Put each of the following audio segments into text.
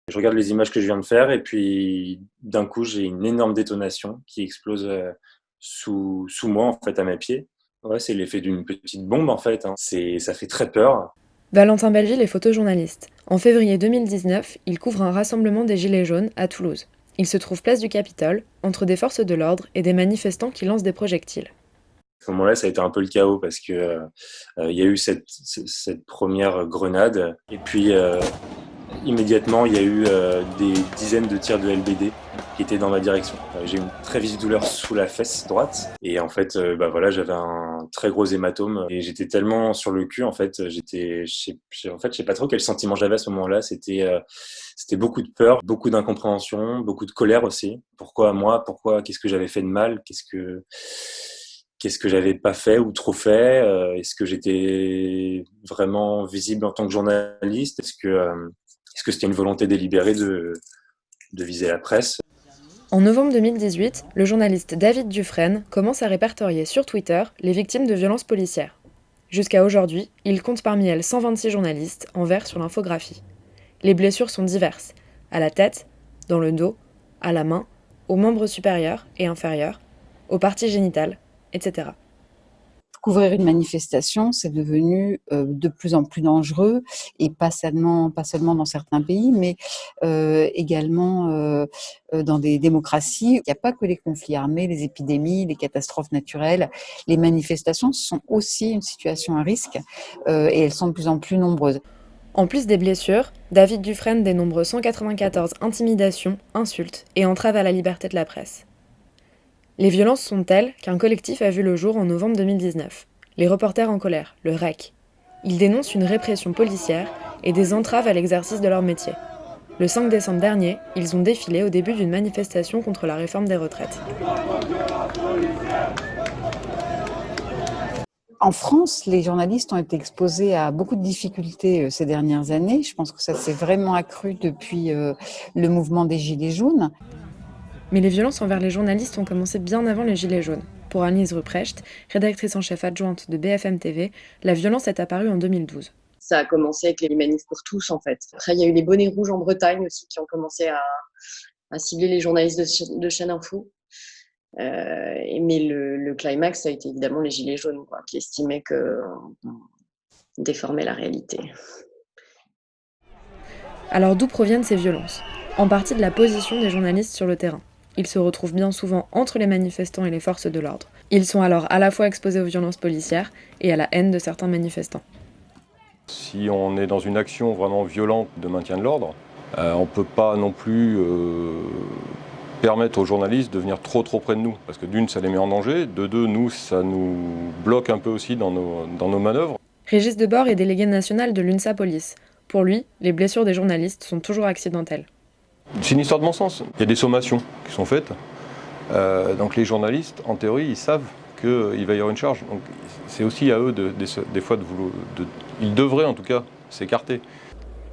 Je regarde les images que je viens de faire et puis d'un coup, j'ai une énorme détonation qui explose sous moi, en fait, à mes pieds. Ouais, c'est l'effet d'une petite bombe, en fait, hein. Ça fait très peur. Valentin Belleville est photojournaliste. En février 2019, il couvre un rassemblement des Gilets jaunes à Toulouse. Il se trouve place du Capitole, entre des forces de l'ordre et des manifestants qui lancent des projectiles. À ce moment-là, ça a été un peu le chaos parce que il y a eu cette première grenade et puis immédiatement, il y a eu des dizaines de tirs de LBD qui étaient dans ma direction. J'ai eu une très vive douleur sous la fesse droite et en fait, voilà, j'avais un très gros hématome et j'étais tellement sur le cul en fait, je sais pas trop quel sentiment j'avais à ce moment-là. C'était beaucoup de peur, beaucoup d'incompréhension, beaucoup de colère aussi. Pourquoi moi? Pourquoi? Qu'est-ce que j'avais fait de mal? Qu'est-ce que j'avais pas fait ou trop fait? Est-ce que j'étais vraiment visible en tant que journaliste? Est-ce que c'était une volonté délibérée de viser la presse? En novembre 2018, le journaliste David Dufresne commence à répertorier sur Twitter les victimes de violences policières. Jusqu'à aujourd'hui, il compte parmi elles 126 journalistes en vert sur l'infographie. Les blessures sont diverses, à la tête, dans le dos, à la main, aux membres supérieurs et inférieurs, aux parties génitales, etc. Couvrir une manifestation, c'est devenu de plus en plus dangereux, et pas seulement dans certains pays, mais également dans des démocraties. Il n'y a pas que les conflits armés, les épidémies, les catastrophes naturelles. Les manifestations sont aussi une situation à risque, et elles sont de plus en plus nombreuses. En plus des blessures, David Dufresne dénombre 194 intimidations, insultes et entraves à la liberté de la presse. Les violences sont telles qu'un collectif a vu le jour en novembre 2019. Les Reporters en colère, le REC. Ils dénoncent une répression policière et des entraves à l'exercice de leur métier. Le 5 décembre dernier, ils ont défilé au début d'une manifestation contre la réforme des retraites. En France, les journalistes ont été exposés à beaucoup de difficultés ces dernières années. Je pense que ça s'est vraiment accru depuis le mouvement des Gilets jaunes. Mais les violences envers les journalistes ont commencé bien avant les Gilets jaunes. Pour Annelise Ruprecht, rédactrice en chef adjointe de BFM TV, la violence est apparue en 2012. Ça a commencé avec les manifs pour tous, en fait. Après, il y a eu les bonnets rouges en Bretagne aussi qui ont commencé à cibler les journalistes de chaîne info. Mais le climax, ça a été évidemment les Gilets jaunes, quoi, qui estimaient qu'on déformait la réalité. Alors d'où proviennent ces violences? En partie de la position des journalistes sur le terrain. Ils se retrouvent bien souvent entre les manifestants et les forces de l'ordre. Ils sont alors à la fois exposés aux violences policières et à la haine de certains manifestants. Si on est dans une action vraiment violente de maintien de l'ordre, on ne peut pas non plus permettre aux journalistes de venir trop près de nous. Parce que d'une, ça les met en danger. De deux, nous, ça nous bloque un peu aussi dans nos manœuvres. Régis Debord est délégué national de l'UNSA Police. Pour lui, les blessures des journalistes sont toujours accidentelles. C'est une histoire de bon sens. Il y a des sommations qui sont faites. Donc les journalistes, en théorie, ils savent qu'il va y avoir une charge. Donc c'est aussi à eux, des fois, ils devraient en tout cas s'écarter.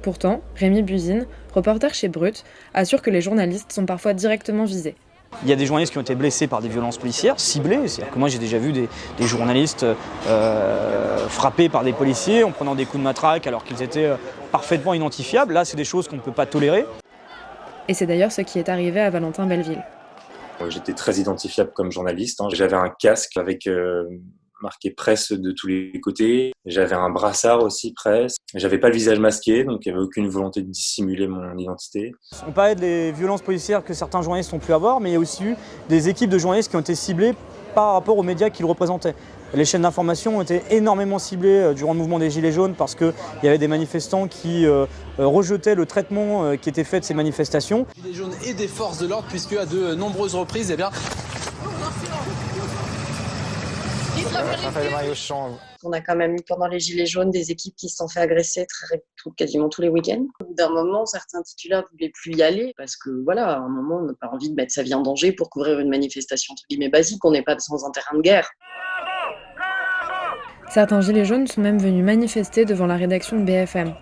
Pourtant, Rémi Buzine, reporter chez Brut, assure que les journalistes sont parfois directement visés. Il y a des journalistes qui ont été blessés par des violences policières, ciblées. C'est-à-dire que moi j'ai déjà vu des journalistes frappés par des policiers en prenant des coups de matraque alors qu'ils étaient parfaitement identifiables. Là, c'est des choses qu'on ne peut pas tolérer. Et c'est d'ailleurs ce qui est arrivé à Valentin Belleville. J'étais très identifiable comme journaliste. J'avais un casque avec marqué presse de tous les côtés. J'avais un brassard aussi presse. J'avais pas le visage masqué, donc il n'y avait aucune volonté de dissimuler mon identité. On parlait des violences policières que certains journalistes ont pu avoir, mais il y a aussi eu des équipes de journalistes qui ont été ciblées par rapport aux médias qu'ils représentaient. Les chaînes d'information ont été énormément ciblées durant le mouvement des Gilets jaunes parce qu'il y avait des manifestants qui rejetaient le traitement qui était fait de ces manifestations. Gilets jaunes et des forces de l'ordre, puisque à de nombreuses reprises, On a quand même eu pendant les Gilets jaunes des équipes qui se sont fait agresser quasiment tous les week-ends. Au bout d'un moment, certains titulaires ne voulaient plus y aller parce que voilà, à un moment, on n'a pas envie de mettre sa vie en danger pour couvrir une manifestation entre guillemets basique. On n'est pas dans un terrain de guerre. Certains Gilets jaunes sont même venus manifester devant la rédaction de BFM.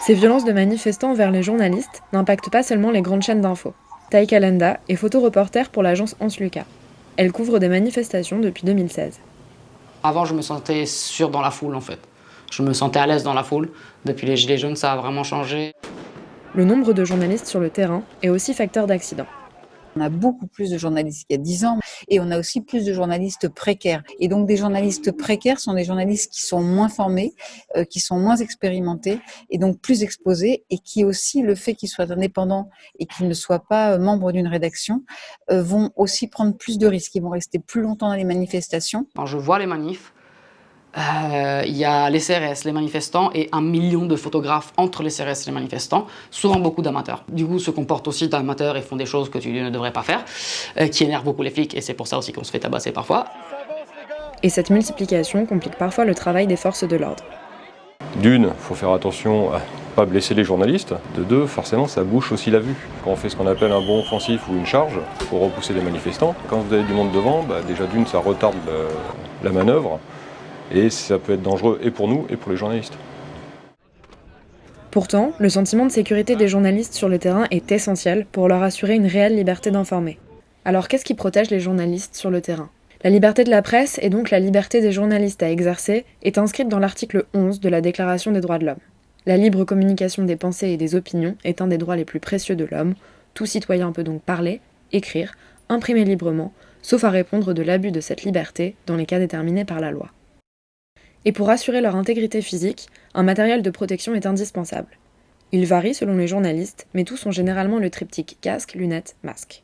Ces violences de manifestants envers les journalistes n'impactent pas seulement les grandes chaînes d'infos. Taïka Lenda est photoreporter pour l'agence Hans Lucas. Elle couvre des manifestations depuis 2016. Avant, je me sentais sûre dans la foule, en fait. Je me sentais à l'aise dans la foule. Depuis les Gilets jaunes, ça a vraiment changé. Le nombre de journalistes sur le terrain est aussi facteur d'accident. On a beaucoup plus de journalistes qu'il y a 10 ans et on a aussi plus de journalistes précaires. Et donc des journalistes précaires sont des journalistes qui sont moins formés, qui sont moins expérimentés et donc plus exposés et qui aussi, le fait qu'ils soient indépendants et qu'ils ne soient pas membres d'une rédaction, vont aussi prendre plus de risques. Ils vont rester plus longtemps dans les manifestations. Quand je vois les manifs, il y a les CRS, les manifestants et 1 million de photographes entre les CRS et les manifestants, souvent beaucoup d'amateurs. Du coup, se comportent aussi d'amateurs et font des choses que tu ne devrais pas faire, qui énervent beaucoup les flics et c'est pour ça aussi qu'on se fait tabasser parfois. Et cette multiplication complique parfois le travail des forces de l'ordre. D'une, il faut faire attention à ne pas blesser les journalistes. De deux, forcément, ça bouche aussi la vue. Quand on fait ce qu'on appelle un bond offensif ou une charge pour repousser les manifestants, quand vous avez du monde devant, déjà d'une, ça retarde la manœuvre. Et ça peut être dangereux et pour nous et pour les journalistes. Pourtant, le sentiment de sécurité des journalistes sur le terrain est essentiel pour leur assurer une réelle liberté d'informer. Alors qu'est-ce qui protège les journalistes sur le terrain ? La liberté de la presse, et donc la liberté des journalistes à exercer, est inscrite dans l'article 11 de la Déclaration des droits de l'homme. La libre communication des pensées et des opinions est un des droits les plus précieux de l'homme. Tout citoyen peut donc parler, écrire, imprimer librement, sauf à répondre de l'abus de cette liberté dans les cas déterminés par la loi. Et pour assurer leur intégrité physique, un matériel de protection est indispensable. Il varie selon les journalistes, mais tous ont généralement le triptyque casque, lunettes, masque.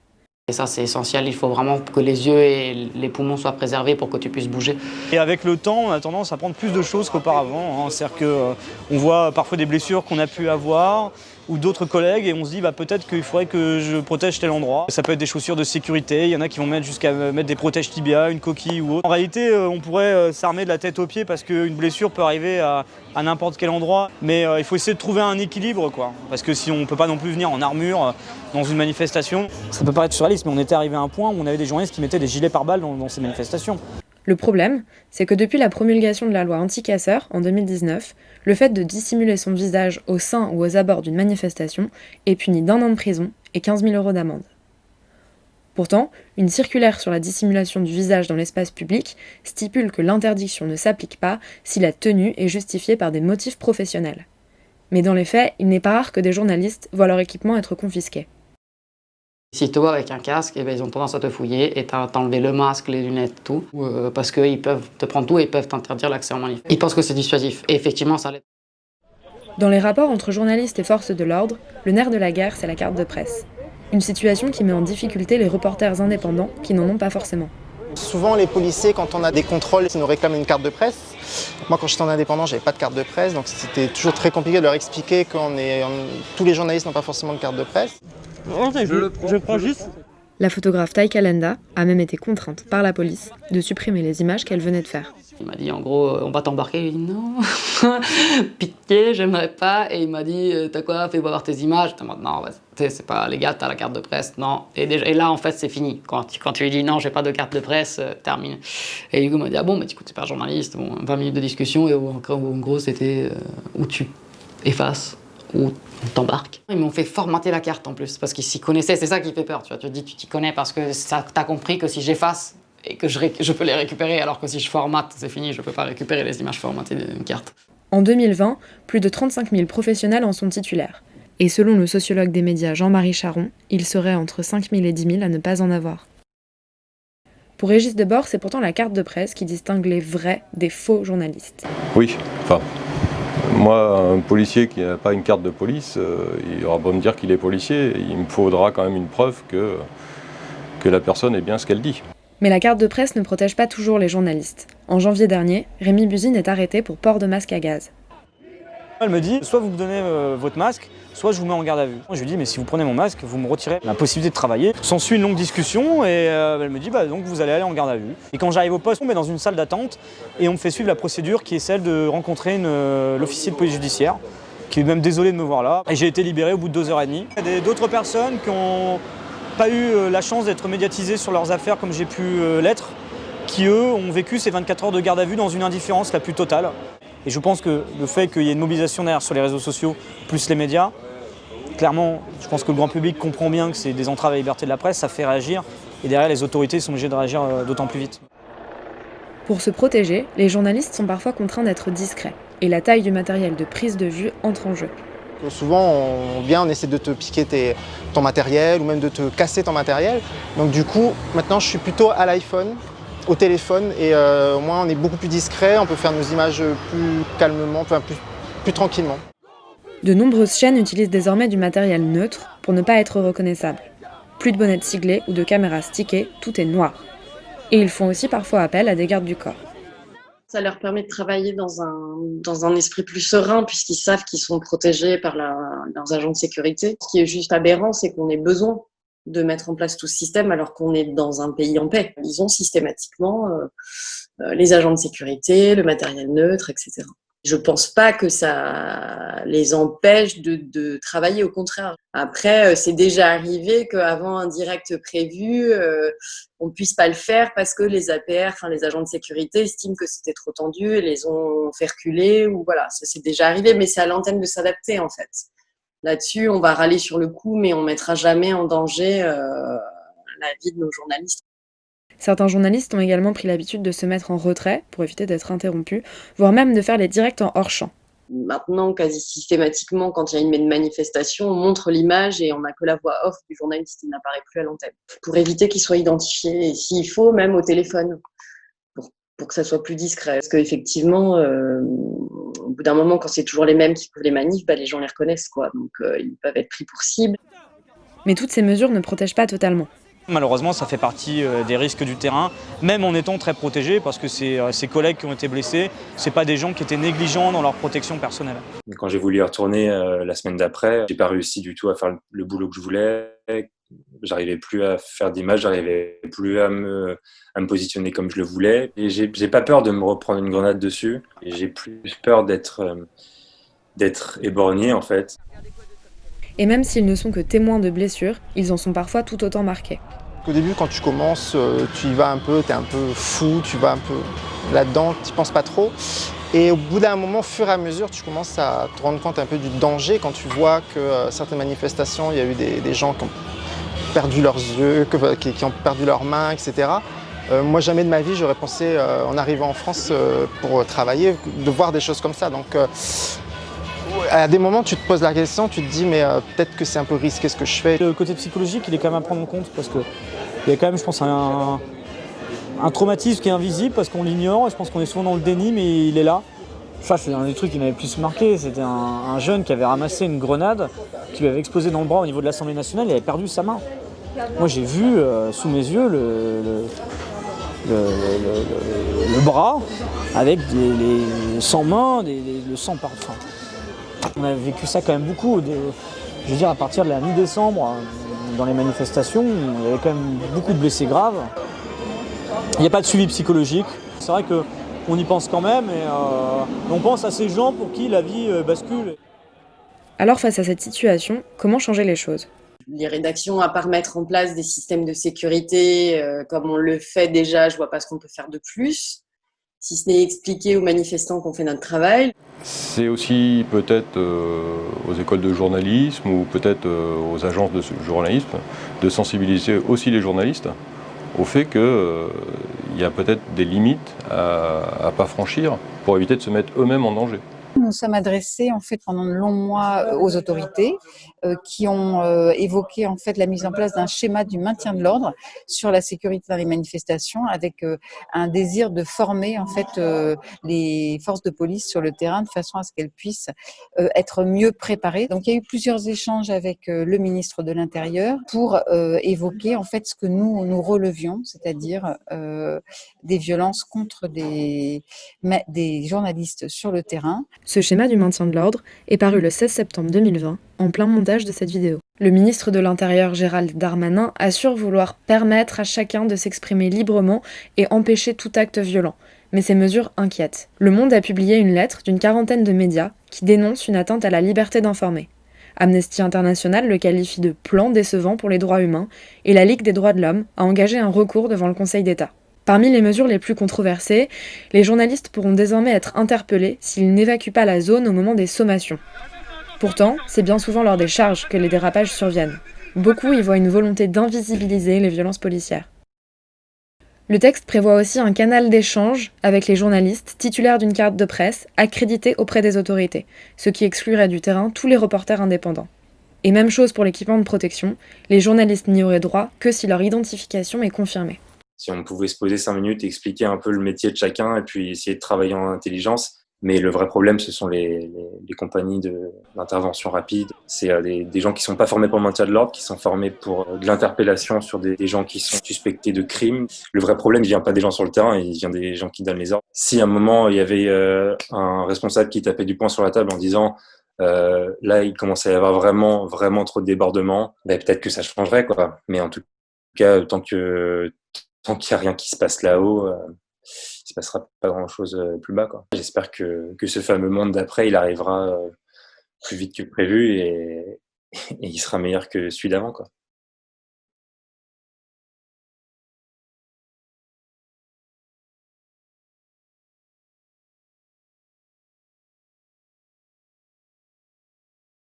Et ça, c'est essentiel. Il faut vraiment que les yeux et les poumons soient préservés pour que tu puisses bouger. Et avec le temps, on a tendance à prendre plus de choses qu'auparavant. C'est-à-dire qu'on voit parfois des blessures qu'on a pu avoir ou d'autres collègues et on se dit peut-être qu'il faudrait que je protège tel endroit. Ça peut être des chaussures de sécurité, il y en a qui vont mettre jusqu'à mettre des protèges tibia, une coquille ou autre. En réalité, on pourrait s'armer de la tête aux pieds parce qu'une blessure peut arriver à n'importe quel endroit. Mais il faut essayer de trouver un équilibre, quoi. Parce que si on ne peut pas non plus venir en armure dans une manifestation, ça peut paraître surréaliste, mais on était arrivé à un point où on avait des journalistes qui mettaient des gilets pare-balles dans ces manifestations. Le problème, c'est que depuis la promulgation de la loi anti-casseurs en 2019, le fait de dissimuler son visage au sein ou aux abords d'une manifestation est puni d'1 an de prison et 15 000 € d'amende. Pourtant, une circulaire sur la dissimulation du visage dans l'espace public stipule que l'interdiction ne s'applique pas si la tenue est justifiée par des motifs professionnels. Mais dans les faits, il n'est pas rare que des journalistes voient leur équipement être confisqué. S'ils te voient avec un casque, ils ont tendance à te fouiller et t'enlever le masque, les lunettes, tout. Parce qu'ils peuvent te prendre tout et ils peuvent t'interdire l'accès en manif. Ils pensent que c'est dissuasif. Et effectivement, ça l'est. Dans les rapports entre journalistes et forces de l'ordre, le nerf de la guerre, c'est la carte de presse. Une situation qui met en difficulté les reporters indépendants qui n'en ont pas forcément. Souvent, les policiers, quand on a des contrôles, ils nous réclament une carte de presse. Moi, quand j'étais en indépendant, j'avais pas de carte de presse, donc c'était toujours très compliqué de leur expliquer que tous les journalistes n'ont pas forcément de carte de presse. Je prends juste. La photographe Tai Kalenda a même été contrainte par la police de supprimer les images qu'elle venait de faire. Il m'a dit en gros, on va t'embarquer. Il dit non, pitié, j'aimerais pas. Et il m'a dit, t'as quoi, fais voir tes images. Non, c'est pas, les gars, t'as la carte de presse, non. Et là, en fait, c'est fini. Quand tu lui dis non, j'ai pas de carte de presse, termine. Et du coup, il m'a dit, ah bon, mais écoute, t'es pas journaliste. Bon, 20 minutes de discussion, et en gros, c'était où tu effaces, ou on t'embarque. Ils m'ont fait formater la carte en plus, parce qu'ils s'y connaissaient, c'est ça qui fait peur. Tu vois, tu te dis, tu t'y connais parce que t'as compris que si j'efface, et que je peux les récupérer, alors que si je formate, c'est fini, je peux pas récupérer les images formatées d'une carte. En 2020, plus de 35 000 professionnels en sont titulaires. Et selon le sociologue des médias Jean-Marie Charon, il serait entre 5 000 et 10 000 à ne pas en avoir. Pour Régis Debord, c'est pourtant la carte de presse qui distingue les vrais des faux journalistes. Oui, enfin, moi, un policier qui n'a pas une carte de police, il aura beau me dire qu'il est policier, il me faudra quand même une preuve que la personne est bien ce qu'elle dit. Mais la carte de presse ne protège pas toujours les journalistes. En janvier dernier, Rémi Buzine est arrêté pour port de masque à gaz. Elle me dit, soit vous me donnez votre masque, soit je vous mets en garde à vue. Je lui dis, mais si vous prenez mon masque, vous me retirez la possibilité de travailler. S'ensuit une longue discussion et elle me dit, donc vous allez aller en garde à vue. Et quand j'arrive au poste, on me met dans une salle d'attente et on me fait suivre la procédure qui est celle de rencontrer l'officier de police judiciaire, qui est même désolé de me voir là. Et j'ai été libéré au bout de 2h30. Il y a d'autres personnes qui ont pas eu la chance d'être médiatisés sur leurs affaires comme j'ai pu l'être, qui eux ont vécu ces 24 heures de garde à vue dans une indifférence la plus totale. Et je pense que le fait qu'il y ait une mobilisation derrière sur les réseaux sociaux, plus les médias, clairement, je pense que le grand public comprend bien que c'est des entraves à la liberté de la presse, ça fait réagir, et derrière les autorités sont obligées de réagir d'autant plus vite. Pour se protéger, les journalistes sont parfois contraints d'être discrets. et la taille du matériel de prise de vue entre en jeu. Souvent, on essaie de te piquer ton matériel ou même de te casser ton matériel. Donc du coup, maintenant, je suis plutôt à l'iPhone, au téléphone, et au moins on est beaucoup plus discret, on peut faire nos images plus calmement, plus tranquillement. De nombreuses chaînes utilisent désormais du matériel neutre pour ne pas être reconnaissable. Plus de bonnettes siglées ou de caméras stickées, tout est noir. Et ils font aussi parfois appel à des gardes du corps. Ça leur permet de travailler dans un esprit plus serein puisqu'ils savent qu'ils sont protégés par leurs agents de sécurité. Ce qui est juste aberrant, c'est qu'on ait besoin de mettre en place tout ce système alors qu'on est dans un pays en paix. Ils ont systématiquement les agents de sécurité, le matériel neutre, etc. Je pense pas que ça les empêche de travailler, au contraire. Après, c'est déjà arrivé qu'avant un direct prévu, on puisse pas le faire parce que les APR, enfin les agents de sécurité, estiment que c'était trop tendu et les ont fait reculer, ou voilà, ça c'est déjà arrivé, mais c'est à l'antenne de s'adapter en fait. Là-dessus, on va râler sur le coup, mais on mettra jamais en danger la vie de nos journalistes. Certains journalistes ont également pris l'habitude de se mettre en retrait pour éviter d'être interrompus, voire même de faire les directs en hors-champ. Maintenant, quasi systématiquement, quand il y a une manifestation, on montre l'image et on n'a que la voix off du journaliste qui n'apparaît plus à l'antenne, pour éviter qu'il soit identifié, et s'il faut, même au téléphone, pour que ça soit plus discret. Parce qu'effectivement, au bout d'un moment, quand c'est toujours les mêmes qui couvrent les manifs, les gens les reconnaissent, quoi. Donc ils peuvent être pris pour cible. Mais toutes ces mesures ne protègent pas totalement. Malheureusement, ça fait partie des risques du terrain, même en étant très protégé, parce que c'est ses collègues qui ont été blessés, c'est pas des gens qui étaient négligents dans leur protection personnelle. Quand j'ai voulu y retourner la semaine d'après, j'ai pas réussi du tout à faire le boulot que je voulais. J'arrivais plus à faire d'images, j'arrivais plus à me positionner comme je le voulais. Et j'ai pas peur de me reprendre une grenade dessus. Et j'ai plus peur d'être éborgné en fait. Et même s'ils ne sont que témoins de blessures, ils en sont parfois tout autant marqués. Au début, quand tu commences, tu y vas un peu, tu es un peu fou, tu vas un peu là-dedans, tu n'y penses pas trop. Et au bout d'un moment, au fur et à mesure, tu commences à te rendre compte un peu du danger quand tu vois que certaines manifestations, il y a eu des gens qui ont perdu leurs yeux, qui ont perdu leurs mains, etc. Moi, jamais de ma vie, j'aurais pensé, en arrivant en France pour travailler, de voir des choses comme ça. Donc, à des moments, tu te poses la question, tu te dis, mais peut-être que c'est un peu risqué ce que je fais. Le côté psychologique, il est quand même à prendre en compte, parce qu'il y a quand même, je pense, un traumatisme qui est invisible, parce qu'on l'ignore, et je pense qu'on est souvent dans le déni, mais il est là. Ça, c'est un des trucs qui m'avait plus marqué, c'était un jeune qui avait ramassé une grenade, qui lui avait explosé dans le bras au niveau de l'Assemblée nationale, il avait perdu sa main. Moi, j'ai vu sous mes yeux le bras, avec les 100 mains, le sang partout. On a vécu ça quand même beaucoup. Je veux dire, à partir de la mi-décembre, dans les manifestations, il y avait quand même beaucoup de blessés graves. Il n'y a pas de suivi psychologique. C'est vrai qu'on y pense quand même, et on pense à ces gens pour qui la vie bascule. Alors face à cette situation, comment changer les choses ? Les rédactions, à part mettre en place des systèmes de sécurité, comme on le fait déjà, je vois pas ce qu'on peut faire de plus, si ce n'est expliquer aux manifestants qu'on fait notre travail. C'est aussi peut-être aux écoles de journalisme ou peut-être aux agences de journalisme de sensibiliser aussi les journalistes au fait qu'il y a peut-être des limites à pas franchir pour éviter de se mettre eux-mêmes en danger. Nous sommes adressés en fait pendant de longs mois aux autorités qui ont évoqué en fait la mise en place d'un schéma du maintien de l'ordre sur la sécurité dans les manifestations, avec un désir de former en fait les forces de police sur le terrain de façon à ce qu'elles puissent être mieux préparées. Donc il y a eu plusieurs échanges avec le ministre de l'Intérieur pour évoquer en fait ce que nous relevions, c'est-à-dire des violences contre des journalistes sur le terrain. Ce schéma du maintien de l'ordre est paru le 16 septembre 2020, en plein montage de cette vidéo. Le ministre de l'Intérieur, Gérald Darmanin, assure vouloir permettre à chacun de s'exprimer librement et empêcher tout acte violent. Mais ces mesures inquiètent. Le Monde a publié une lettre d'une 40aine de médias qui dénonce une atteinte à la liberté d'informer. Amnesty International le qualifie de plan décevant pour les droits humains, et la Ligue des droits de l'homme a engagé un recours devant le Conseil d'État. Parmi les mesures les plus controversées, les journalistes pourront désormais être interpellés s'ils n'évacuent pas la zone au moment des sommations. Pourtant, c'est bien souvent lors des charges que les dérapages surviennent. Beaucoup y voient une volonté d'invisibiliser les violences policières. Le texte prévoit aussi un canal d'échange avec les journalistes titulaires d'une carte de presse accréditée auprès des autorités, ce qui exclurait du terrain tous les reporters indépendants. Et même chose pour l'équipement de protection, les journalistes n'y auraient droit que si leur identification est confirmée. Si on pouvait se poser 5 minutes et expliquer un peu le métier de chacun et puis essayer de travailler en intelligence. Mais le vrai problème, ce sont les compagnies d'intervention rapide. C'est des gens qui sont pas formés pour le maintien de l'ordre, qui sont formés pour de l'interpellation sur des gens qui sont suspectés de crimes. Le vrai problème, il vient pas des gens sur le terrain, il vient des gens qui donnent les ordres. Si à un moment, il y avait un responsable qui tapait du poing sur la table en disant là, il commençait à y avoir vraiment trop de débordements, ben, peut-être que ça changerait, quoi. Mais en tout cas, tant qu'il y a rien qui se passe là-haut, il se passera pas grand-chose plus bas, quoi. J'espère que ce fameux monde d'après, il arrivera plus vite que prévu et il sera meilleur que celui d'avant, quoi.